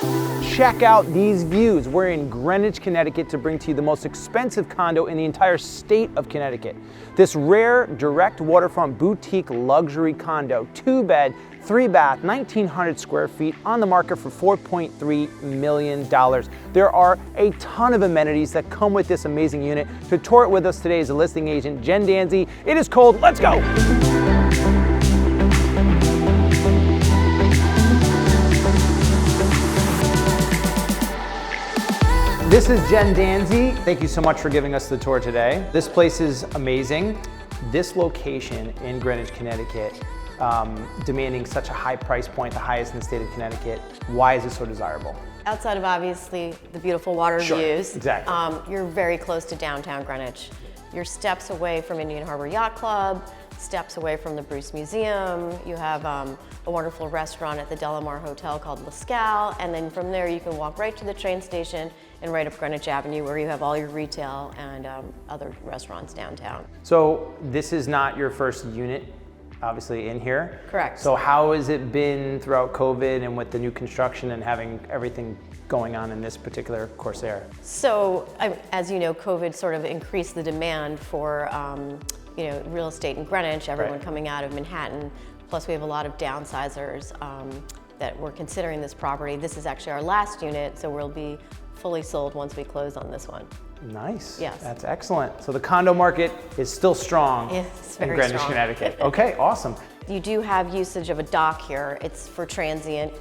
Check out these views. We're in Greenwich, Connecticut to bring to you the most expensive condo in the entire state of Connecticut. This rare, direct waterfront boutique luxury condo, 2-bed, 3-bath, 1,900 square feet, on the market for $4.3 million. There are a ton of amenities that come with this amazing unit. To tour it with us today is a listing agent, Jen Danzi. It is cold, let's go! This is Jen Danzi. Thank you so much for giving us the tour today. This place is amazing. This location in Greenwich, Connecticut, demanding such a high price point, the highest in the state of Connecticut. Why is it so desirable? Outside of obviously the beautiful water views, exactly. You're very close to downtown Greenwich. You're steps away from Indian Harbor Yacht Club, steps away from the Bruce Museum. You have a wonderful restaurant at the Delamar Hotel called La Scale, and then from there you can walk right to the train station and right up Greenwich Avenue where you have all your retail and other restaurants downtown. So this is not your first unit, obviously, in here? Correct. So how has it been throughout COVID and with the new construction and having everything going on in this particular Corsair? So, as you know, COVID sort of increased the demand for real estate in Greenwich, everyone coming out of Manhattan. Plus we have a lot of downsizers that were considering this property. This is actually our last unit, so we'll be fully sold once we close on this one. Nice. Yes. That's excellent. So the condo market is still strong in Greenwich, Connecticut. Okay, awesome. You do have usage of a dock here. It's for transient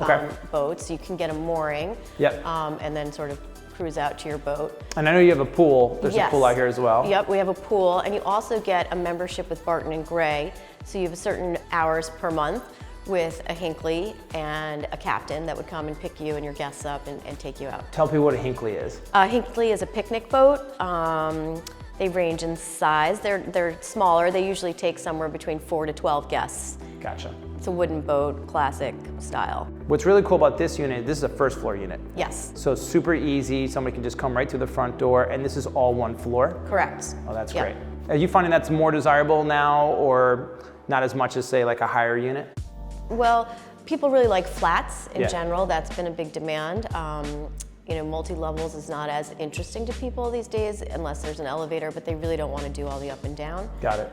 boats. You can get a mooring and then sort of cruise out to your boat. And I know you have a pool. There's a pool out here as well. Yep, we have a pool, and you also get a membership with Barton & Gray. So you have certain hours per month with a Hinckley and a captain that would come and pick you and your guests up and take you out. Tell people what a Hinckley is. Hinckley is a picnic boat. They range in size. They're smaller. They usually take somewhere between 4 to 12 guests. Gotcha. It's a wooden boat, classic style. What's really cool about this unit, this is a first floor unit. Yes. So super easy. Somebody can just come right through the front door, and this is all one floor? Correct. Oh, that's great. Are you finding that's more desirable now, or not as much as, say, like a higher unit? Well, people really like flats in general. That's been a big demand. Multi-levels is not as interesting to people these days unless there's an elevator, but they really don't want to do all the up and down. Got it.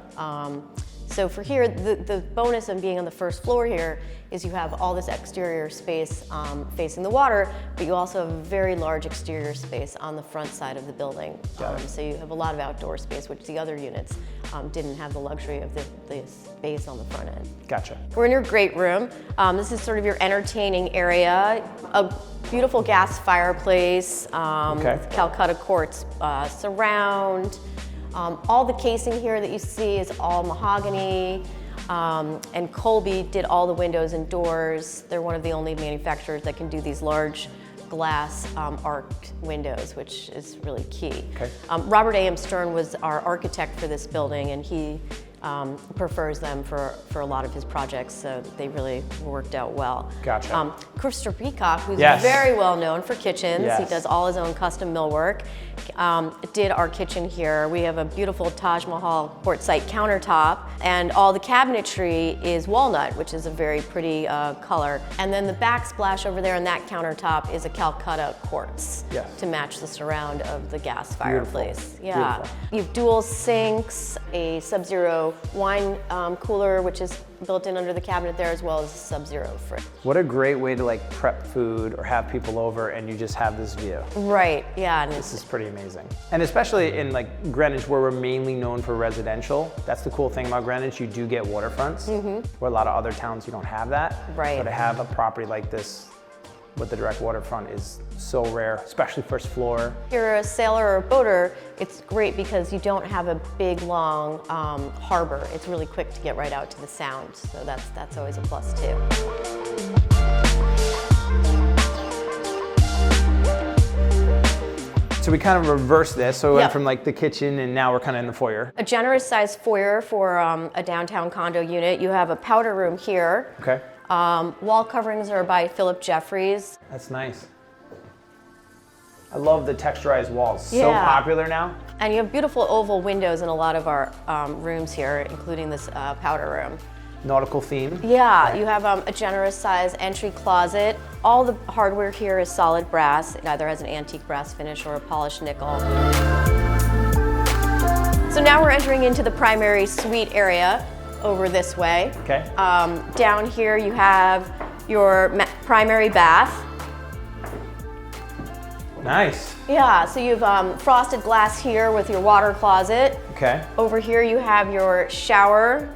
So for here, the bonus of being on the first floor here is you have all this exterior space facing the water, but you also have a very large exterior space on the front side of the building. So you have a lot of outdoor space, which the other units didn't have the luxury of the space on the front end. Gotcha. We're in your great room. This is sort of your entertaining area. A beautiful gas fireplace, Calcutta quartz surround. All the casing here that you see is all mahogany, and Kolbe did all the windows and doors. They're one of the only manufacturers that can do these large glass arched windows, which is really key. Okay. Robert A.M. Stern was our architect for this building, and he prefers them for a lot of his projects, so they really worked out well. Gotcha. Christopher Peacock, who's very well known for kitchens, he does all his own custom millwork, did our kitchen here. We have a beautiful Taj Mahal quartzite countertop, and all the cabinetry is walnut, which is a very pretty color. And then the backsplash over there on that countertop is a Calcutta quartz to match the surround of the gas fireplace. Beautiful. Yeah. Beautiful. You have dual sinks, a Sub-Zero wine cooler, which is built in under the cabinet there, as well as a Sub-Zero fridge. What a great way to like prep food or have people over and you just have this view. Right, yeah. This is pretty amazing. And especially in like Greenwich, where we're mainly known for residential, that's the cool thing about Greenwich, you do get waterfronts, where a lot of other towns you don't have that. Right. So to have a property like this with the direct waterfront is so rare, especially first floor. If you're a sailor or a boater, it's great because you don't have a big, long harbor. It's really quick to get right out to the sound, so that's always a plus too. So we kind of reversed this, so we went from like the kitchen and now we're kind of in the foyer. A generous sized foyer for a downtown condo unit. You have a powder room here. Okay. Wall coverings are by Philip Jeffries. That's nice. I love the texturized walls. So popular now. And you have beautiful oval windows in a lot of our rooms here, including this powder room. Nautical theme. Yeah, you have a generous size entry closet. All the hardware here is solid brass. It either has an antique brass finish or a polished nickel. So now we're entering into the primary suite area over this way. Okay. Down here you have your primary bath. Nice. Yeah, so you've frosted glass here with your water closet. Okay. Over here you have your shower.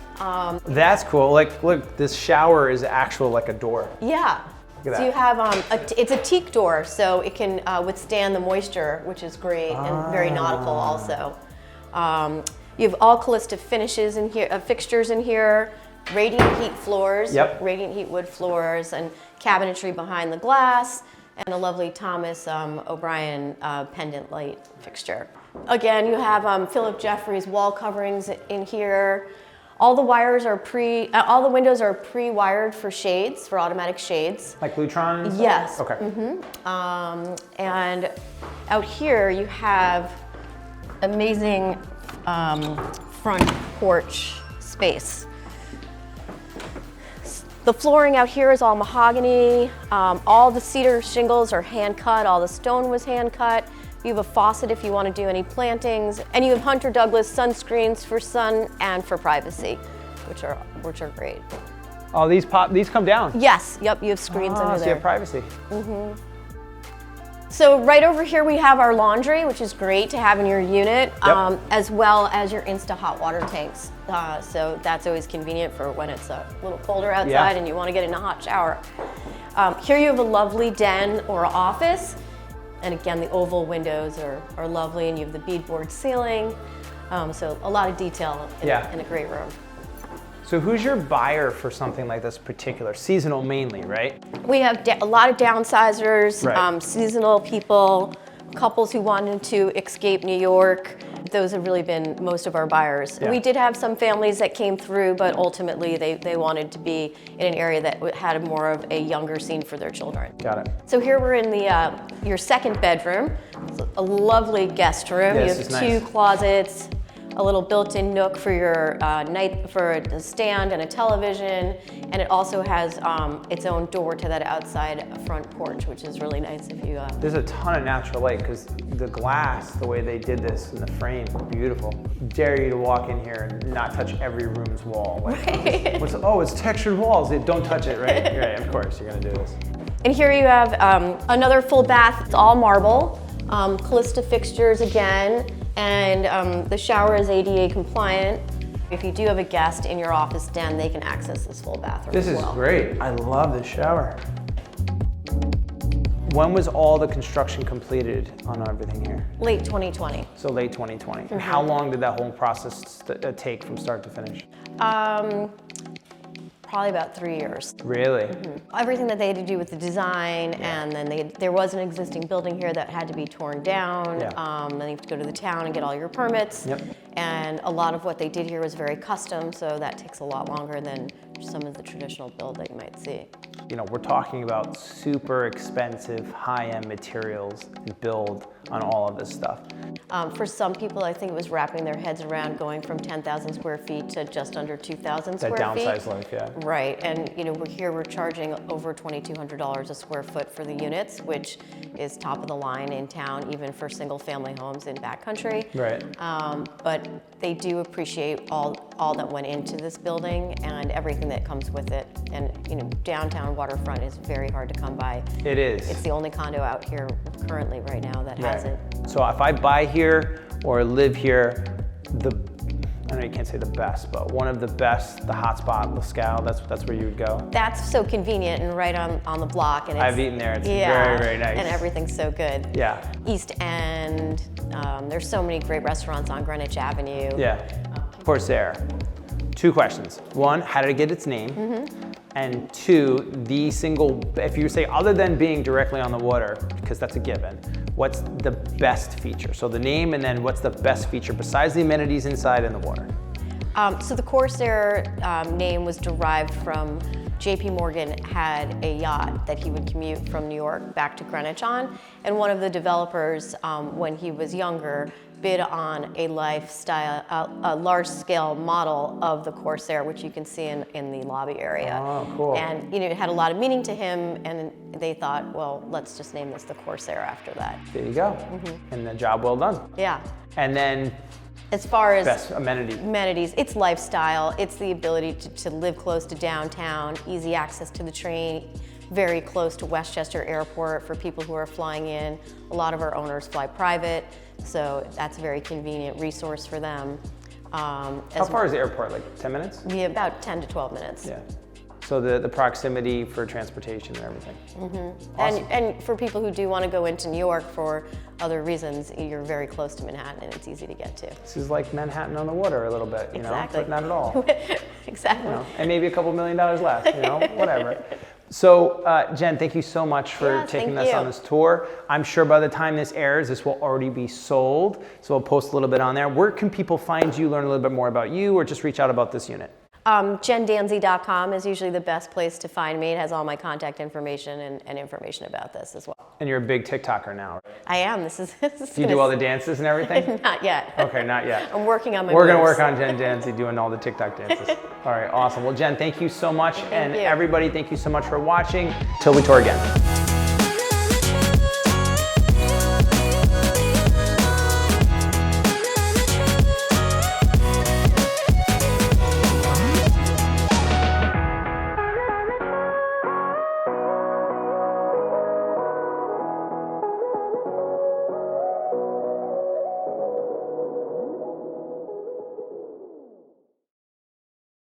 That's cool. Like, look, this shower is actual like a door. Yeah. Look at So you that. have, it's a teak door, so it can withstand the moisture, which is great and very nautical also. You have all Callista finishes in here, fixtures in here, radiant heat floors, Yep. radiant heat wood floors, and cabinetry behind the glass, and a lovely Thomas O'Brien pendant light fixture. Again, you have Philip Jeffries wall coverings in here. All the wires are all the windows are pre-wired for shades, for automatic shades. Like Lutron and stuff? Yes. Okay. And out here you have amazing front porch space. The flooring out here is all mahogany. All the cedar shingles are hand cut. All the stone was hand cut. You have a faucet if you want to do any plantings, and you have Hunter Douglas sunscreens for sun and for privacy, which are great. Oh, these come down. Yes. Yep. You have screens under So you there. have privacy. So right over here we have our laundry, which is great to have in your unit, Yep. as well as your Insta hot water tanks. So that's always convenient for when it's a little colder outside and you want to get in a hot shower. Here you have a lovely den or office. And again, the oval windows are lovely, and you have the beadboard ceiling. So a lot of detail in a great room. So who's your buyer for something like this particular? Seasonal mainly, right? We have a lot of downsizers, Right. seasonal people, couples who wanted to escape New York. Those have really been most of our buyers. Yeah. We did have some families that came through, but ultimately they wanted to be in an area that had more of a younger scene for their children. Got it. So here we're in the your second bedroom. It's a lovely guest room. Yeah, You this have is two nice. closets, a little built-in nook for your for a stand and a television, and it also has its own door to that outside front porch, which is really nice if you. There's a ton of natural light because the glass, the way they did this in the frame, beautiful. Dare you to walk in here and not touch every room's wall. Like, it's textured walls. Don't touch it, right? Right, of course, you're gonna do this. And here you have another full bath. It's all marble, Callista fixtures again, and the shower is ADA compliant. If you do have a guest in your office den, they can access this full bathroom This as is well. great. I love this shower. When was all the construction completed on everything here? Late 2020. So late 2020. And how long did that whole process take from start to finish? Probably about 3 years. Really? Everything that they had to do with the design, and then there was an existing building here that had to be torn down. Yeah. Then you have to go to the town and get all your permits. Yep. And a lot of what they did here was very custom, so that takes a lot longer than some of the traditional build that you might see. You know, we're talking about super expensive, high-end materials and build on all of this stuff. For some people, I think it was wrapping their heads around going from 10,000 square feet to just under 2,000 That square feet. downsized life, yeah. Right, and we're charging over $2,200 a square foot for the units, which is top of the line in town, even for single family homes in backcountry. Right. But they do appreciate all that went into this building and everything that comes with it. And downtown Waterfront is very hard to come by. It is. It's the only condo out here currently right now that has it. So if I buy here or live here, I know you can't say the best, but one of the best, the hotspot, Lascaux, that's where you would go. That's so convenient and right on the block. And I've eaten there. It's very, very nice. And everything's so good. Yeah. East End. There's so many great restaurants on Greenwich Avenue. Yeah. Corsair. 2 questions. 1, how did it get its name? And 2, the single, if you say other than being directly on the water, because that's a given, what's the best feature? So the name, and then what's the best feature besides the amenities inside and the water? So the Corsair name was derived from JP Morgan had a yacht that he would commute from New York back to Greenwich on, and one of the developers, when he was younger, bid on a lifestyle, a large-scale model of the Corsair, which you can see in the lobby area. Oh, cool. And it had a lot of meaning to him, and they thought, well, let's just name this the Corsair after that. There you go. And the job well done. Yeah. And then as far as best amenities, it's lifestyle. It's the ability to live close to downtown, easy access to the train, very close to Westchester Airport for people who are flying in. A lot of our owners fly private, so that's a very convenient resource for them. How far is the airport, like 10 minutes? Yeah, about 10 to 12 minutes. Yeah. So the proximity for transportation and everything. Awesome. And for people who do want to go into New York for other reasons, you're very close to Manhattan and it's easy to get to. This is like Manhattan on the water a little bit, you know, but not at all. Exactly. You know, and maybe a couple $1 million less, you know, whatever. So Jen, thank you so much for taking us on this tour. I'm sure by the time this airs, this will already be sold. So we'll post a little bit on there. Where can people find you, learn a little bit more about you, or just reach out about this unit? JenDanzi.com is usually the best place to find me. It has all my contact information and information about this as well. And you're a big TikToker now, right? I am. This is do you do all the dances and everything? Not yet. Okay, not yet. I'm working on my We're going to moves. work on Jen Danzi doing all the TikTok dances. All right, awesome. Well, Jen, thank you so much. Thank you. Everybody, thank you so much for watching. Till we tour again.